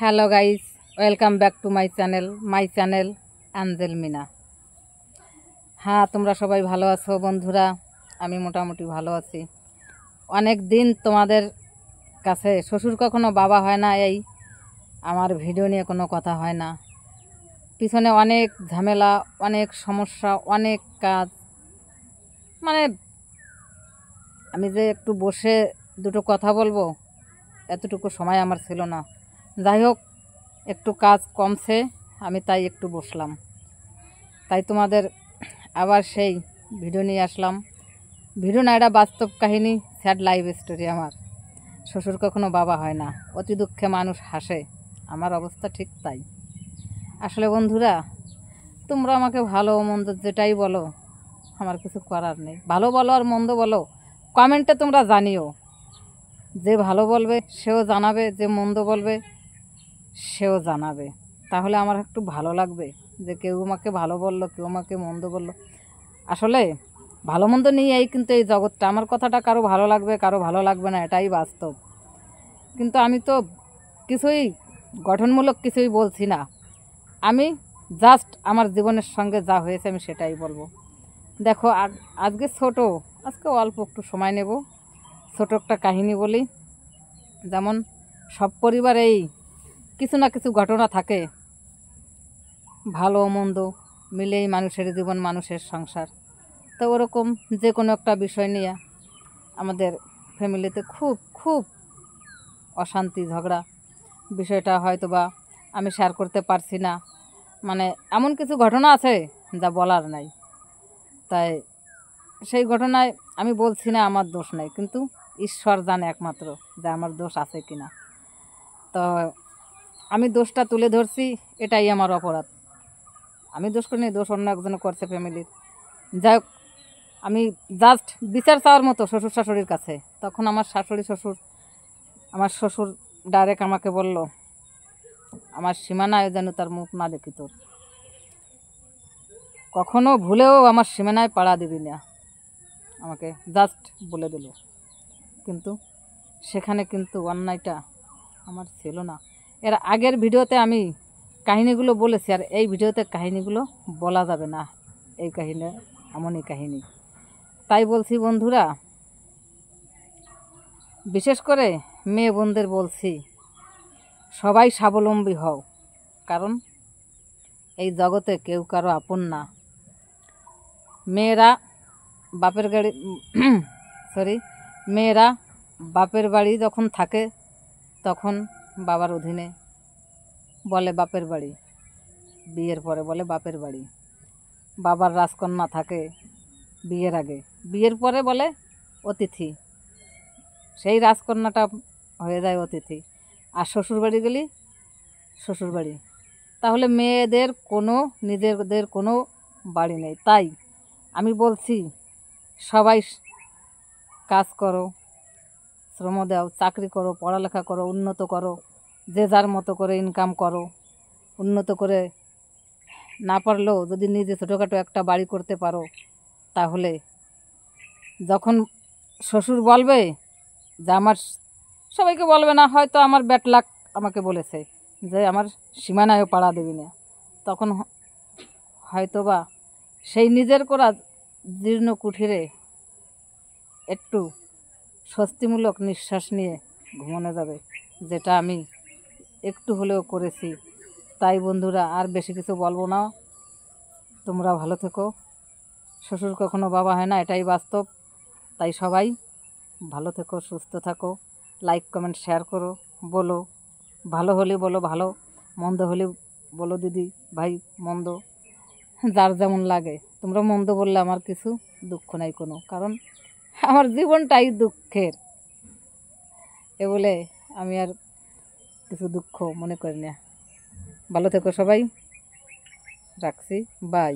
Hello guys, welcome back to my channel Angel Mina. হ্যাঁ, তোমরা সবাই ভালো আছো বন্ধুরা? আমি মোটামুটি ভালো আছি। অনেক দিন তোমাদের কাছে শ্বশুর কখনো বাবা হয় না, এই আমার ভিডিও নিয়ে কোনো কথা হয় না। পিছনে অনেক ঝামেলা, অনেক সমস্যা, অনেক কাজ, মানে আমি যে একটু বসে দুটো কথা বলবো এতটুকু সময় আমার ছিল না। যাই হোক, একটু কাজ কমছে, আমি তাই একটু বসলাম, তাই তোমাদের আবার সেই ভিডিও নিয়ে আসলাম। ভিডিও না, এটা বাস্তব কাহিনী, স্যাড লাইফ স্টোরি। আমার শ্বশুর কখনো বাবা হয় না, অতি দুঃখে মানুষ হাসে, আমার অবস্থা ঠিক তাই। আসলে বন্ধুরা, তোমরা আমাকে ভালো মন্দ যেটাই বলো, আমার কিছু করার নেই। ভালো বলো আর মন্দ বলো, কমেন্টে তোমরা জানিও। যে ভালো বলবে সেও জানাবে, যে মন্দ বলবে সেও জানাবে, তাহলে আমার একটু ভালো লাগবে যে কেউ আমাকে ভালো বললো, কেউ আমাকে মন্দ বললো। আসলে ভালো মন্দ নিয়েই কিন্তু এই জগৎটা। আমার কথাটা কারো ভালো লাগবে, কারো ভালো লাগবে না, এটাই বাস্তব। কিন্তু আমি তো কিছুই গঠনমূলক কিছুই বলছি না। আমি জাস্ট আমার জীবনের সঙ্গে যা হয়েছে আমি সেটাই বলবো। দেখো, আজকে অল্প একটু সময় নেব, ছোটো একটা কাহিনী বলি। যেমন সব পরিবারেই কিছু না কিছু ঘটনা থাকে, ভালো মন্দ মিলেই মানুষের জীবন, মানুষের সংসার। তো ওরকম যে কোনো একটা বিষয় নিয়ে আমাদের ফ্যামিলিতে খুব খুব অশান্তি, ঝগড়া। বিষয়টা হয়তো বা আমি শেয়ার করতে পারছি না, মানে এমন কিছু ঘটনা আছে যা বলার নাই। তাই সেই ঘটনায় আমি বলছি না আমার দোষ নাই, কিন্তু ঈশ্বর জানে একমাত্র যে আমার দোষ আছে কি না। তো আমি দোষটা তুলে ধরছি, এটাই আমার অপরাধ। আমি দোষ করিনি, দোষ অন্য একজন করছে ফ্যামিলির। যাই হোক, আমি জাস্ট বিচার চাওয়ার মতো শ্বশুর শাশুড়ির কাছে। তখন আমার আমার শ্বশুর ডাইরেক্ট আমাকে বলল, আমার সীমানায় যেন তার মুখ না দেখি তোর, কখনো ভুলেও আমার সীমানায় পাড়া দিবি না, আমাকে জাস্ট বলে দিল। কিন্তু সেখানে কিন্তু অন্যায়টা আমার ছিল না। এর আগের ভিডিওতে আমি কাহিনীগুলো বলেছি, আর এই ভিডিওতে কাহিনীগুলো বলা যাবে না। এই কাহিনী এমনই কাহিনী, তাই বলছি বন্ধুরা, বিশেষ করে মেয়ে বোনদের বলছি, সবাই স্বাবলম্বী হও। কারণ এই জগতে কেউ কারো আপন না। মেয়েরা মেয়েরা বাপের বাড়ি যখন থাকে তখন বাবার অধীনে, বলে বাপের বাড়ি। বিয়ের পরে বলে বাপের বাড়ি। বাবার রাজকন্যা থাকে বিয়ের আগে, বিয়ের পরে বলে অতিথি। সেই রাজকন্যাটা হয়ে যায় অতিথি। আর শ্বশুরবাড়ি গেলি শ্বশুরবাড়ি। তাহলে মেয়েদের নিজেদের কোনো বাড়ি নেই। তাই আমি বলছি, সবাই কাজ করো, শ্রম দাও, চাকরি করো, পড়ালেখা করো, উন্নত করো, যে যার মতো করে ইনকাম করো। উন্নত করে না পারলেও যদি নিজে ছোটোখাটো একটা বাড়ি করতে পারো, তাহলে যখন শ্বশুর বলবে যে সবাইকে বলবে না, হয়তো আমার ব্যাড লাক আমাকে বলেছে যে আমার সীমানায়ও পাড়া দেবি না, তখন হয়তো বা সেই নিজের করা জীর্ণ কুঠিরে একটু স্বস্তিমূলক নিঃশ্বাস নিয়ে ঘুমানো যাবে, যেটা আমি একটু হলেও করেছি। তাই বন্ধুরা, আর বেশি কিছু বলবো না। তোমরা ভালো থেকো। শ্বশুর কখনো বাবা হয় না, এটাই বাস্তব। তাই সবাই ভালো থেকো, সুস্থ থাকো। লাইক কমেন্ট শেয়ার করো, বলো ভালো হলে বলো ভালো, মন্দ হলে বলো দিদি ভাই মন্দ, যার যেমন লাগে। তোমরা মন্দ বললে আমার কিছু দুঃখ নাই কোনো, কারণ আমার জীবনটাই দুঃখের। এ বলে আমি আর কিছু দুঃখ মনে করি না। ভালো থেকো সবাই, রাখছি, বাই।